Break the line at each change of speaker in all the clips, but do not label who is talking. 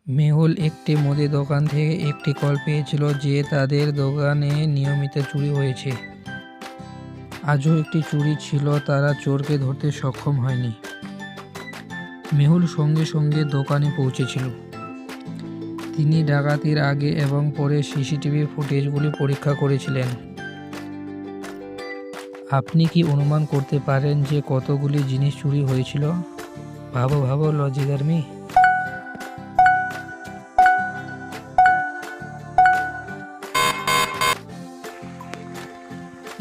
মেহুল একটি মুদি দোকান থেকে একটি কল পেয়েছিল যে তাদের দোকানে নিয়মিত চুরি হয়েছে। আজও একটি চুরি ছিল, তারা চোরকে ধরতে সক্ষম হয়নি। মেহুল সঙ্গে সঙ্গে দোকানে পৌঁছেছিল। তিনি ডাকাতির আগে এবং পরে সিসিটিভি ফুটেজগুলি পরীক্ষা করেছিলেন। আপনি কি অনুমান করতে পারেন যে কতগুলি জিনিস চুরি হয়েছিল? ভাবো ভাবো লজিক আর্মি।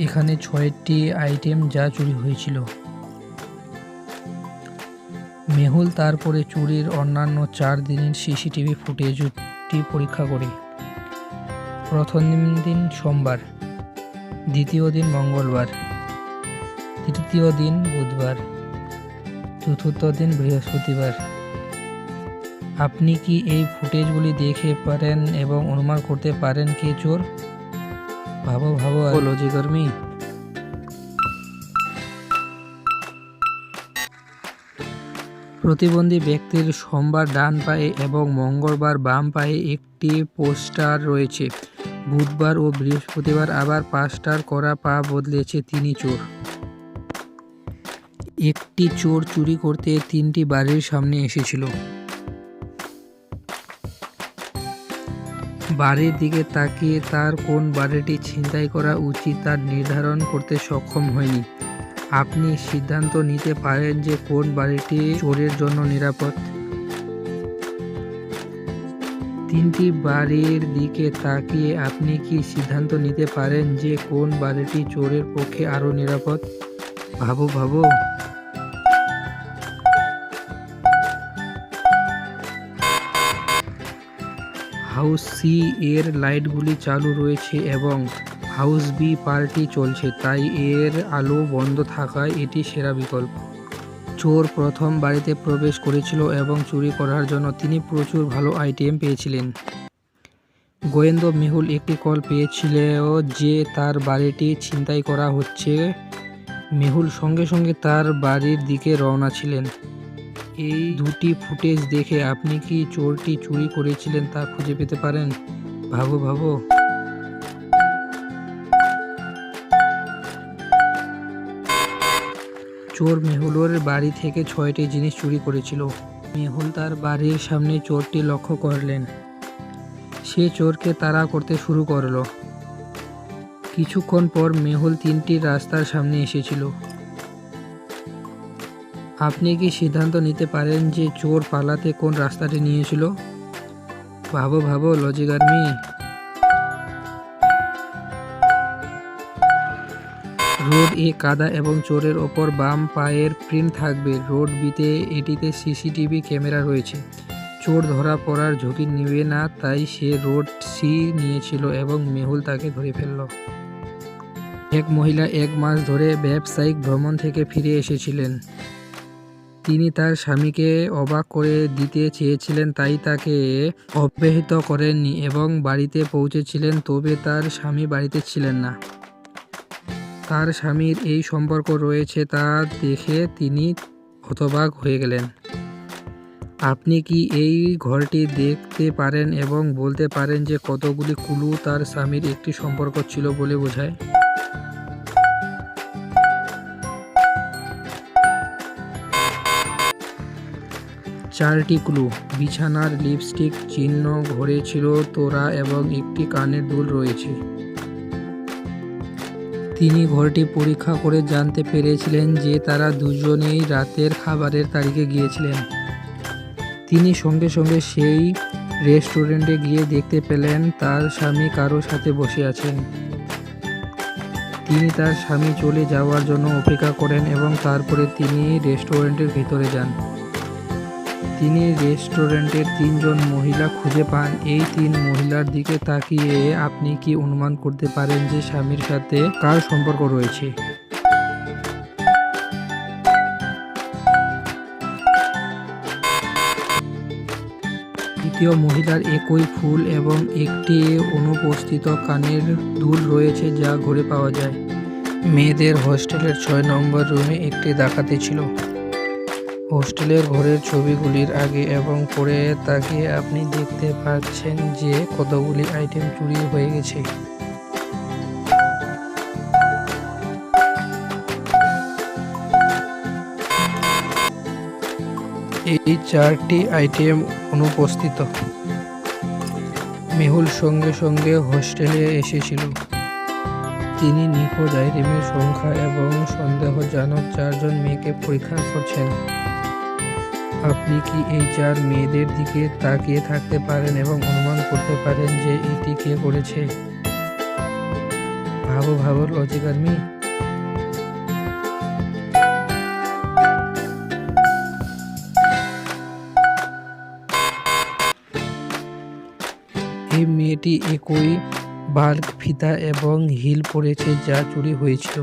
এখানে 6টি আইটেম যা চুরি হয়েছিল। মেহুল তারপরে চুরির অন্যান্য 4 দিনের সিসিটিভি ফুটেজটি পরীক্ষা করে। প্রথম দিন সোমবার, দ্বিতীয় দিন মঙ্গলবার, তৃতীয় দিন বুধবার, চতুর্থ দিন বৃহস্পতিবার। আপনি কি এই ফুটেজগুলি দেখে পারেন এবং অনুমান করতে পারেন কে চোর? ভাবো ভাবো লজিকর্মী। প্রতিবন্ধী ব্যক্তির সোমবার ডান পায়ে এবং মঙ্গলবার বাম পায়ে একটি পোস্টার রয়েছে। বুধবার ও বৃহস্পতিবার আবার পাঁচটার করা পা বদলেছে। তিনি চোর। একটি চোর চুরি করতে 3টি বাড়ির সামনে এসেছিল। বাড়ির দিকে তাকিয়ে তার কোন বাড়িটি ছিনতাই করা উচিত তা নির্ধারণ করতে সক্ষম হয়নি। আপনি সিদ্ধান্ত নিতে পারেন যে কোন বাড়িটি চোরের জন্য নিরাপদ। 3টি বাড়ির দিকে তাকিয়ে আপনি কি সিদ্ধান্ত নিতে পারেন যে কোন বাড়িটি চোরের পক্ষে আরও নিরাপদ? ভাবো ভাবো। হাউস সি এর লাইটগুলি চালু রয়েছে এবং হাউস বি পার্টি চলছে, তাই এর আলো বন্ধ থাকায় এটি সেরা বিকল্প। চোর প্রথম বাড়িতে প্রবেশ করেছিল এবং চুরি করার জন্য তিনি প্রচুর ভালো আইটেম পেয়েছিলেন। গোয়েন্দা মেহুল একটি কল পেয়েছিল যে তার বাড়িটি ছিনতাই করা হচ্ছে। মেহুল সঙ্গে সঙ্গে তার বাড়ির দিকে রওনা ছিলেন। এই 2টি ফুটেজ দেখে আপনি কি চোরটি চুরি করেছিলেন তা খুঁজে পেতে পারেন? ভাবো ভাবো। চোর মেহুলের বাড়ি থেকে 6টি জিনিস চুরি করেছিল। মেহুল তার বাড়ির সামনে চোরটি লক্ষ্য করলেন। সে চোরকে তাড়া করতে শুরু করল। কিছুক্ষণ পর মেহুল 3টি রাস্তার সামনে এসেছিল। আপনি কি সিদ্ধান্ত নিতে পারেন যে চোর পালাতে কোন রাস্তাটি নিয়েছিল? ভাবো ভাবো লজিক আর্মি। রোড এ কাদা এবং চোরের ওপর বাম পায়ের প্রিন্ট থাকবে। রোড বিতে এটিতে সিসিটিভি ক্যামেরা রয়েছে। চোর ধরা পড়ার ঝুঁকি নেবে না, তাই সে রোড সি নিয়েছিল এবং মেহুল তাকে ধরে ফেলল। এক মহিলা 1 মাস ধরে ব্যবসায়িক ভ্রমণ থেকে ফিরে এসেছিলেন। তিনি তার স্বামীকে অবাক করে দিতে চেয়েছিলেন, তাই তাকে অব্যাহত করেননি এবং বাড়িতে পৌঁছেছিলেন, তবে তার স্বামী বাড়িতে ছিলেন না। তার স্বামীর এই সম্পর্ক রয়েছে তা দেখে তিনি হতবাক হয়ে গেলেন। আপনি কি এই ঘরটি দেখতে পারেন এবং বলতে পারেন যে কতগুলি ক্লু তার স্বামীর একটি সম্পর্ক ছিল বলে বোঝায়? 4টি ক্লু। বিছানার লিপস্টিক চিহ্ন, ঘরে ছিল তোড়া এবং একটি কানের দুল রয়েছে। তিনি ঘরটি পরীক্ষা করে জানতে পেরেছিলেন যে তারা দুজনেই রাতের খাবারের তারিখে গিয়েছিলেন। তিনি সঙ্গে সঙ্গে সেই রেস্টুরেন্টে গিয়ে দেখতে পেলেন তার স্বামী কারো সাথে বসে আছেন। তিনি তার স্বামী চলে যাওয়ার জন্য অপেক্ষা করেন এবং তারপরে তিনি রেস্টুরেন্টের ভিতরে যান। তিনি রেস্টুরেন্টের 3 জন মহিলা খুঁজে পান। এই 3 মহিলার দিকে তাকিয়ে আপনি কি অনুমান করতে পারেন যে স্বামীর সাথে কার সম্পর্ক রয়েছে? দ্বিতীয় মহিলার একই ফুল এবং একটি অনুপস্থিত কানের দুল রয়েছে যা ঘরে পাওয়া যায়। মেয়েদের হোস্টেলের 6 নম্বর রুমে একটি ডাকাতি ছিল। হোস্টেলের ঘরের ছবিগুলির আগে এবং পরে তাকিয়ে আপনি দেখতে পাচ্ছেন যে কতগুলি আইটেম চুরি হয়ে গেছে। এই 4টি আইটেম অনুপস্থিত। মেহুল সঙ্গে সঙ্গে হোস্টেলে এসেছিল। তিনি নিখোঁজ আইটেমের সংখ্যা এবং সন্দেহজনক 4 জন মেয়েকে পরীক্ষা করছেন। আপনি কি এই 4 মেয়েদের দিকে তাকিয়ে থাকতে পারেন এবং অনুমান করতে পারেন যে এটি কে করেছে? ভাবো ভাবো লজিক আর্মি। এই মেয়েটি একই বাল্ক ফিতা এবং হিল পরেছে যা চুরি হয়েছিল।